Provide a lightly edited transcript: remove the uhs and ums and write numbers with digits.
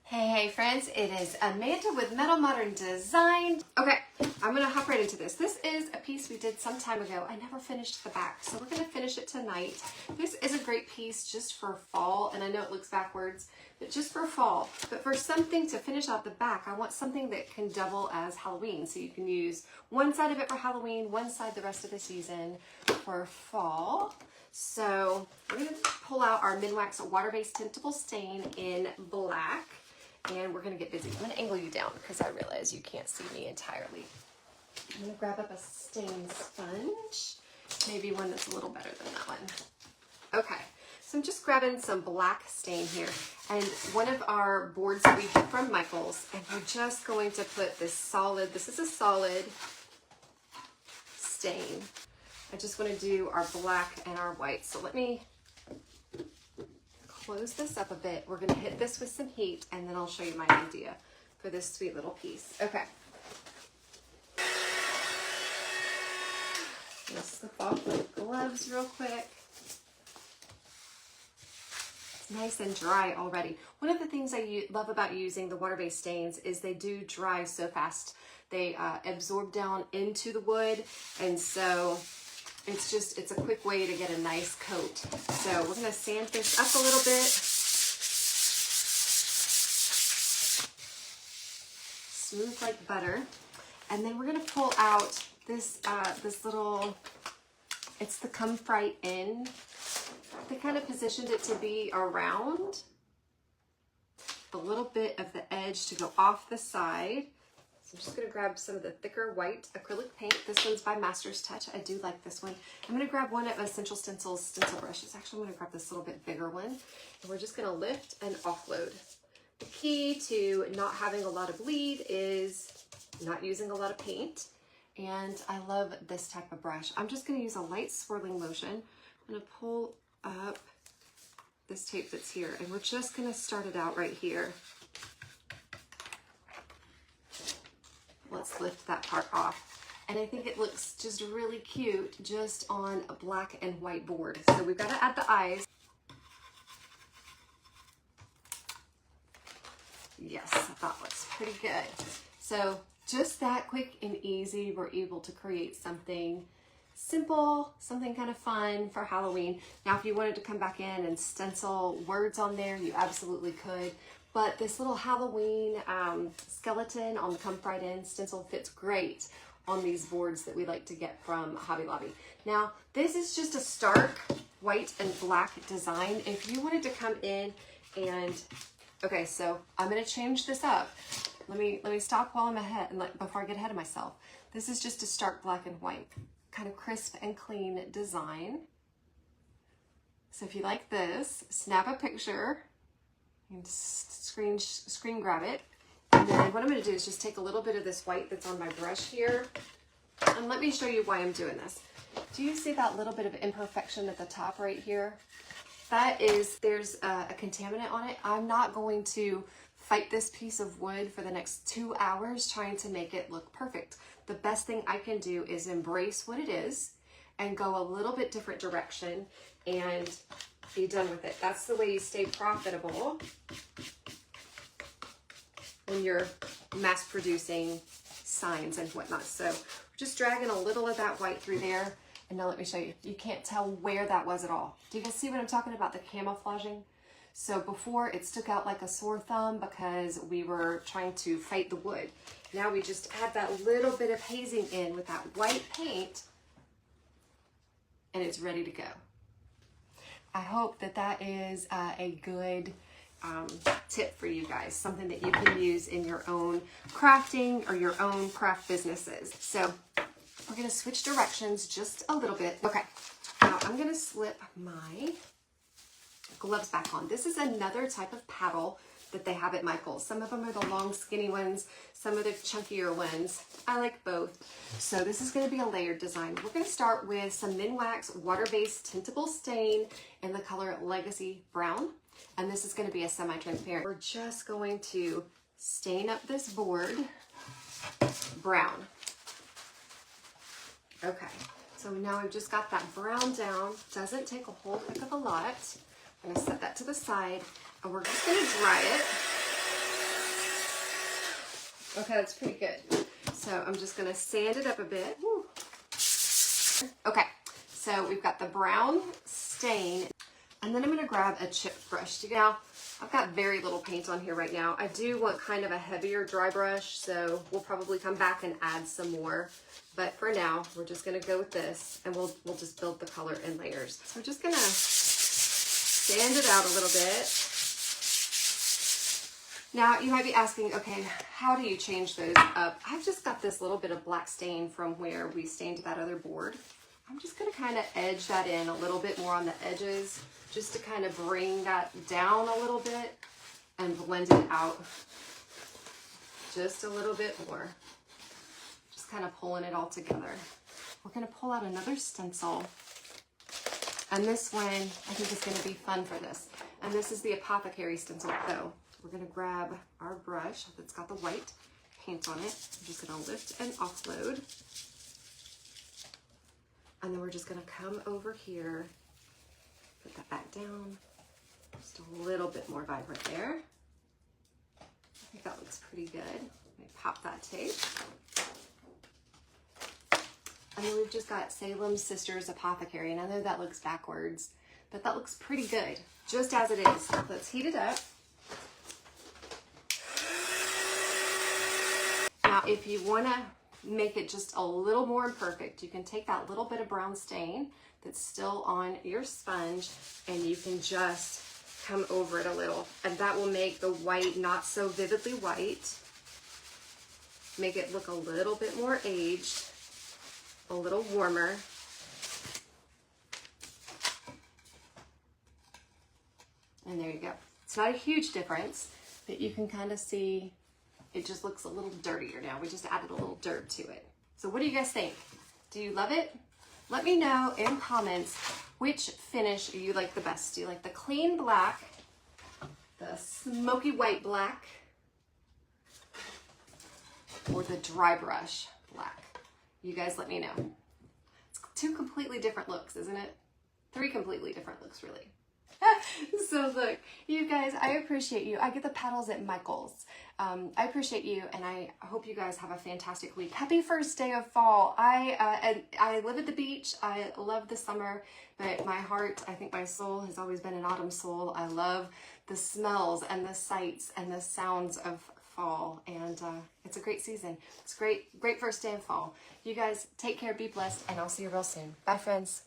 Hey friends, it is Amanda with Metal Modern Design. Okay, I'm gonna hop right into this. This is a piece we did some time ago. I never finished the back, so we're gonna finish it tonight. This is a great piece just for fall, and I know it looks backwards, but just for fall. But for something to finish out the back, I want something that can double as Halloween. So you can use one side of it for Halloween, one side the rest of the season for fall. So we're gonna pull out our Minwax water-based tintable stain in black. And we're gonna get busy. I'm gonna angle you down because I realize you can't see me entirely. I'm gonna grab up a stain sponge, maybe one that's a little better than that one. Okay, so I'm just grabbing some black stain here and one of our boards that we get from Michael's, and we're just going to put this solid, this is a solid stain. I just wanna do our black and our white. So let me close this up a bit. We're going to hit this with some heat and then I'll show you my idea for this sweet little piece. Okay. I'm going to slip off my gloves real quick. It's nice and dry already. One of the things I love about using the water-based stains is they do dry so fast. They absorb down into the wood, and so it's a quick way to get a nice coat. So we're gonna sand this up a little bit. Smooth like butter. And then we're gonna pull out this, this little, it's the come right in. They kind of positioned it to be around a little bit of the edge to go off the side. So I'm just going to grab some of the thicker white acrylic paint. This one's by Master's Touch. I do like this one. I'm going to grab one of Essential Stencil's stencil brushes. Actually, I'm going to grab this little bit bigger one. And we're just going to lift and offload. The key to not having a lot of bleed is not using a lot of paint. And I love this type of brush. I'm just going to use a light swirling motion. I'm going to pull up this tape that's here. And we're just going to start it out right here. Let's lift that part off. And I think it looks just really cute just on a black and white board. So we've got to add the eyes. Yes, I thought looks pretty good. So just that quick and easy, we're able to create something simple, something kind of fun for Halloween. Now, if you wanted to come back in and stencil words on there, you absolutely could. But this little Halloween skeleton on the Come Right In stencil fits great on these boards that we like to get from Hobby Lobby. Now, this is just a stark white and black design. If you wanted to come in and, okay, so I'm gonna change this up. Let me stop while I'm ahead, and before I get ahead of myself. This is just a stark black and white, kind of crisp and clean design. So if you like this, snap a picture. You can screen grab it. And then what I'm going to do is just take a little bit of this white that's on my brush here. And let me show you why I'm doing this. Do you see that little bit of imperfection at the top right here? That is, there's a contaminant on it. I'm not going to fight this piece of wood for the next 2 hours trying to make it look perfect. The best thing I can do is embrace what it is and go a little bit different direction and be done with it. That's the way you stay profitable when you're mass producing signs and whatnot. So we're just dragging a little of that white through there. And now let me show you. You can't tell where that was at all. Do you guys see what I'm talking about? The camouflaging. So before it stuck out like a sore thumb because we were trying to fight the wood. Now we just add that little bit of hazing in with that white paint and it's ready to go. I hope that that is a good tip for you guys, something that you can use in your own crafting or your own craft businesses. So we're going to switch directions just a little bit. Okay, now I'm going to slip my gloves back on. This is another type of paddle that they have at Michael's. Some of them are the long skinny ones, some of the chunkier ones. I like both. So this is going to be a layered design. We're going to start with some Minwax water-based tintable stain in the color Legacy Brown. And this is going to be a semi-transparent. We're just going to stain up this board brown. Okay, so now we've just got that brown down. Doesn't take a whole heck of a lot. I'm going to set that to the side and we're just going to dry it. Okay, that's pretty good. So I'm just gonna sand it up a bit. Woo. Okay, so we've got the brown stain, and then I'm gonna grab a chip brush. Now, I've got very little paint on here right now. I do want kind of a heavier dry brush, so we'll probably come back and add some more. But for now, we're just gonna go with this, and we'll just build the color in layers. So we're just gonna sand it out a little bit. Now, you might be asking, okay, how do you change those up? I've just got this little bit of black stain from where we stained that other board. I'm just gonna kind of edge that in a little bit more on the edges, just to kind of bring that down a little bit and blend it out just a little bit more. Just kind of pulling it all together. We're gonna pull out another stencil. And this one, I think is gonna be fun for this. And this is the Apothecary Stencil Pro. We're gonna grab our brush that's got the white paint on it. I'm just gonna lift and offload. And then we're just gonna come over here, put that back down. Just a little bit more vibrant there. I think that looks pretty good. Let me pop that tape. And then we've just got Salem Sisters Apothecary. And I know that looks backwards, but that looks pretty good, just as it is. Let's heat it up. Now, if you wanna make it just a little more imperfect, you can take that little bit of brown stain that's still on your sponge and you can just come over it a little, and that will make the white not so vividly white, make it look a little bit more aged, a little warmer. And there you go. It's not a huge difference, but you can kind of see it just looks a little dirtier now. We just added a little dirt to it. So what do you guys think? Do you love it? Let me know in comments which finish you like the best. Do you like the clean black, the smoky white black, or the dry brush black? You guys let me know. It's two completely different looks, isn't it? Three completely different looks, really. So look, you guys, I appreciate you. I get the petals at Michael's. I appreciate you, and I hope you guys have a fantastic week. Happy first day of fall. I live at the beach. I love the summer, but my heart, I think my soul has always been an autumn soul. I love the smells and the sights and the sounds of fall, and it's a great season. It's great first day of fall. You guys take care, be blessed, and I'll see you real soon. Bye, friends.